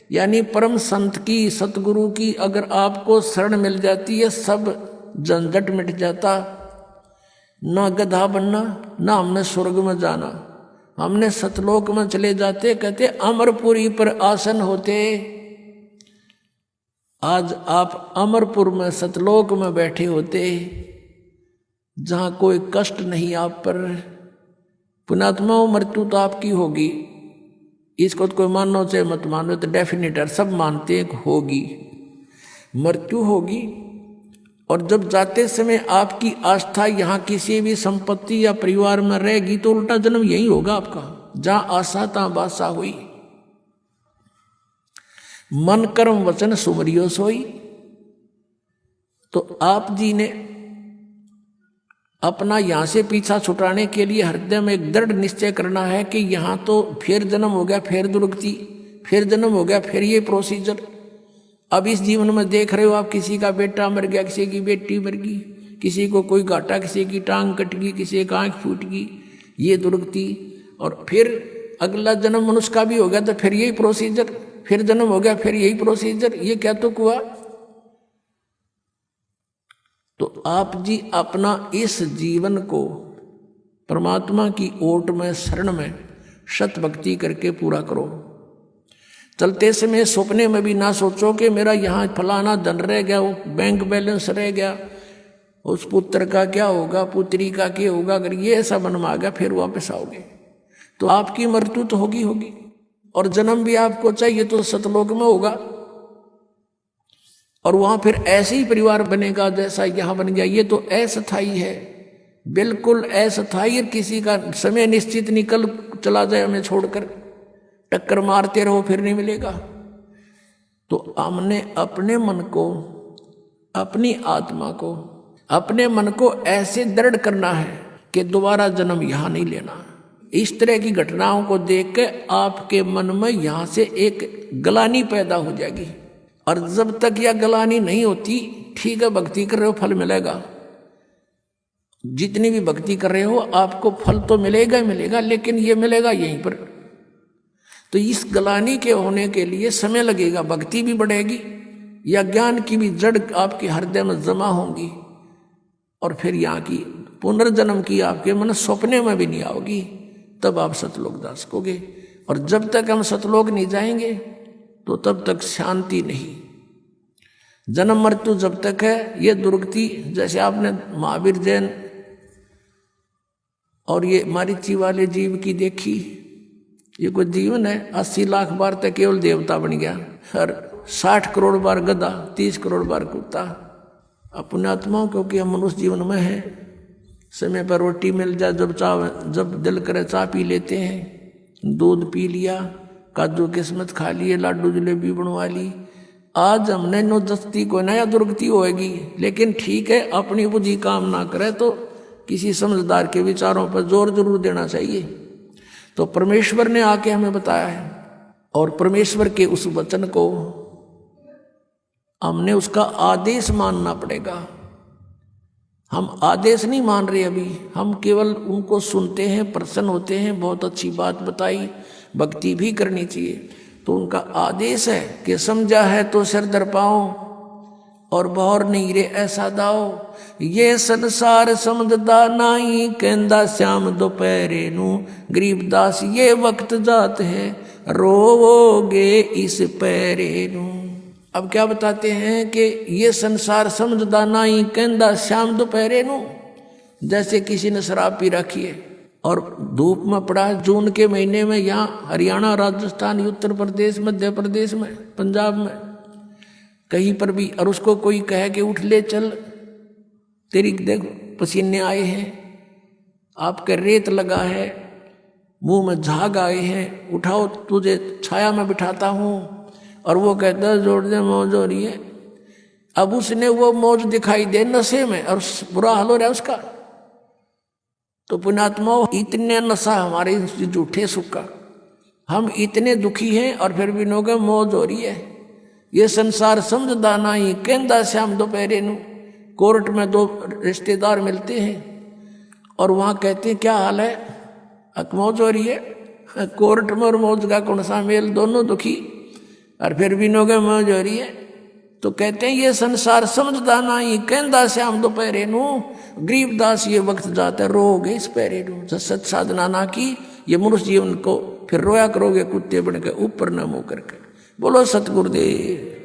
यानी परम संत की, सतगुरु की अगर आपको शरण मिल जाती है, सब झंझट मिट जाता। ना गधा बनना, ना हमने स्वर्ग में जाना, हमने सतलोक में चले जाते। कहते अमरपुरी पर आसन होते। आज आप अमरपुर में, सतलोक में बैठे होते, जहां कोई कष्ट नहीं आप पर। पुण्यात्मा, मृत्यु तो आपकी होगी, इसको तो कोई मानो चाहे मत मानो, तो डेफिनेट है, सब मानते हैं कि होगी, मृत्यु होगी। और जब जाते समय आपकी आस्था यहाँ किसी भी संपत्ति या परिवार में रहेगी, तो उल्टा जन्म यही होगा आपका, जहां आशा तहां बासा हुई। मन कर्म वचन सुमरियो सोई। तो आप जी ने अपना यहां से पीछा छुटाने के लिए हृदय में एक दृढ़ निश्चय करना है कि यहां तो फिर जन्म हो गया, फिर दुर्गति, फिर जन्म हो गया, फिर ये प्रोसीजर। अब इस जीवन में देख रहे हो आप, किसी का बेटा मर गया, किसी की बेटी मर गई, किसी को कोई घाटा, किसी की टांग कट गई, किसी की आंख फूट गई, ये दुर्गति। और फिर अगला जन्म मनुष्य का भी हो गया तो फिर यही प्रोसीजर, फिर जन्म हो गया, फिर यही प्रोसीजर। ये क्या तो हुआ। तो आप जी अपना इस जीवन को परमात्मा की ओट में, शरण में सत भक्ति करके पूरा करो। चलते समय सपने में भी ना सोचो कि मेरा यहाँ फलाना धन रह गया, वो बैंक बैलेंस रह गया, उस पुत्र का क्या होगा, पुत्री का क्या होगा। अगर ये ऐसा मन में आ गया फिर वापस आओगे तो आपकी मृत्यु तो होगी होगी। और जन्म भी आपको चाहिए तो सतलोक में होगा, और वहां फिर ऐसे ही परिवार बनेगा जैसा यहां बन गया। ये तो अस्थायी है, बिल्कुल अस्थायी। किसी का समय निश्चित निकल चला जाए हमें छोड़कर, टक्कर मारते रहो फिर नहीं मिलेगा। तो हमने अपने मन को, अपनी आत्मा को, अपने मन को ऐसे दृढ़ करना है कि दोबारा जन्म यहां नहीं लेना। इस तरह की घटनाओं को देख के आपके मन में यहां से एक गलानी पैदा हो जाएगी। और जब तक यह गलानी नहीं होती, ठीक है भक्ति कर रहे हो, फल मिलेगा। जितनी भी भक्ति कर रहे हो आपको फल तो मिलेगा ही मिलेगा, लेकिन ये मिलेगा यहीं पर। तो इस गलानी के होने के लिए समय लगेगा, भक्ति भी बढ़ेगी, या ज्ञान की भी जड़ आपके हृदय में जमा होंगी, और फिर यहाँ की पुनर्जन्म की आपके मन सपने में भी नहीं आओगी। तब आप सतलोक जा सकोगे। और जब तक हम सतलोक नहीं जाएंगे तो तब तक शांति नहीं। जन्म मृत्यु जब तक है, ये दुर्गति। जैसे आपने महावीर जैन और ये मारीची वाले जीव की देखी, ये कोई जीवन है, 80 लाख बार तक केवल देवता बन गया, और 60 करोड़ बार गधा, 30 करोड़ बार कुत्ता। अपने आत्माओं, क्योंकि हम मनुष्य जीवन में है, समय पर रोटी मिल जाए, जब दिल करे चाय पी लेते हैं, दूध पी लिया, काजू किस्मत खा लिए, लाडू जलेबी बनवा ली। आज हमने नो दस्ती को नया दुर्गति होएगी, लेकिन ठीक है, अपनी बुद्धि काम ना करे तो किसी समझदार के विचारों पर जोर जरूर देना चाहिए। तो परमेश्वर ने आके हमें बताया है, और परमेश्वर के उस वचन को हमने उसका आदेश मानना पड़ेगा। हम आदेश नहीं मान रहे अभी, हम केवल उनको सुनते हैं, प्रसन्न होते हैं, बहुत अच्छी बात बताई, भक्ति भी करनी चाहिए। तो उनका आदेश है कि समझा है तो सिर दर पाओ, और बहुर नहीं रे ऐसा दाओ। ये संसार समझदा नाही, कहंदा श्याम दोपहरे नू, गरीबदास ये वक्त जात है, रोवोगे इस पैरे नू। अब क्या बताते हैं कि ये संसार समझदा नहीं, कहंदा श्याम दोपहरे नू। जैसे किसी ने शराब पी रखी है और धूप में पड़ा, जून के महीने में, यहाँ हरियाणा, राजस्थान, उत्तर प्रदेश, मध्य प्रदेश में, पंजाब में, कहीं पर भी, और उसको कोई कहे कि उठ ले चल, तेरी देख पसीने आए हैं, आपके रेत लगा है, मुंह में झाग आए हैं, उठाओ तुझे छाया में बिठाता हूँ। और वो कहता है जोड़ दे मौज हो रही है। अब उसने वो मौज दिखाई दे नशे में, और बुरा हाल हो रहा है उसका। तो पुण्यात्मा, इतने नशा हमारे झूठे सुख का, हम इतने दुखी हैं, और फिर भी नोगे मौज हो रही है। ये संसार समझदा नहीं, कहंदा श्याम दोपहरे नू। कोर्ट में दो रिश्तेदार मिलते हैं और वहां कहते हैं क्या हाल है, मौज हो रही है। कोर्ट में और मौज का कौन सा मेल, दोनों दुखी। और फिर भी नोगे मौज हो रही है। तो कहते हैं ये संसार समझदा ना ही कहंदा श्याम दोपहरे नू गरीबदास ये वक्त जाते रोगे इस पैरे नू। सत साधना ना की ये मनुष्य जीवन को फिर रोया करोगे कुत्ते बन के ऊपर न मुंह करके। बोलो सतगुरुदेव।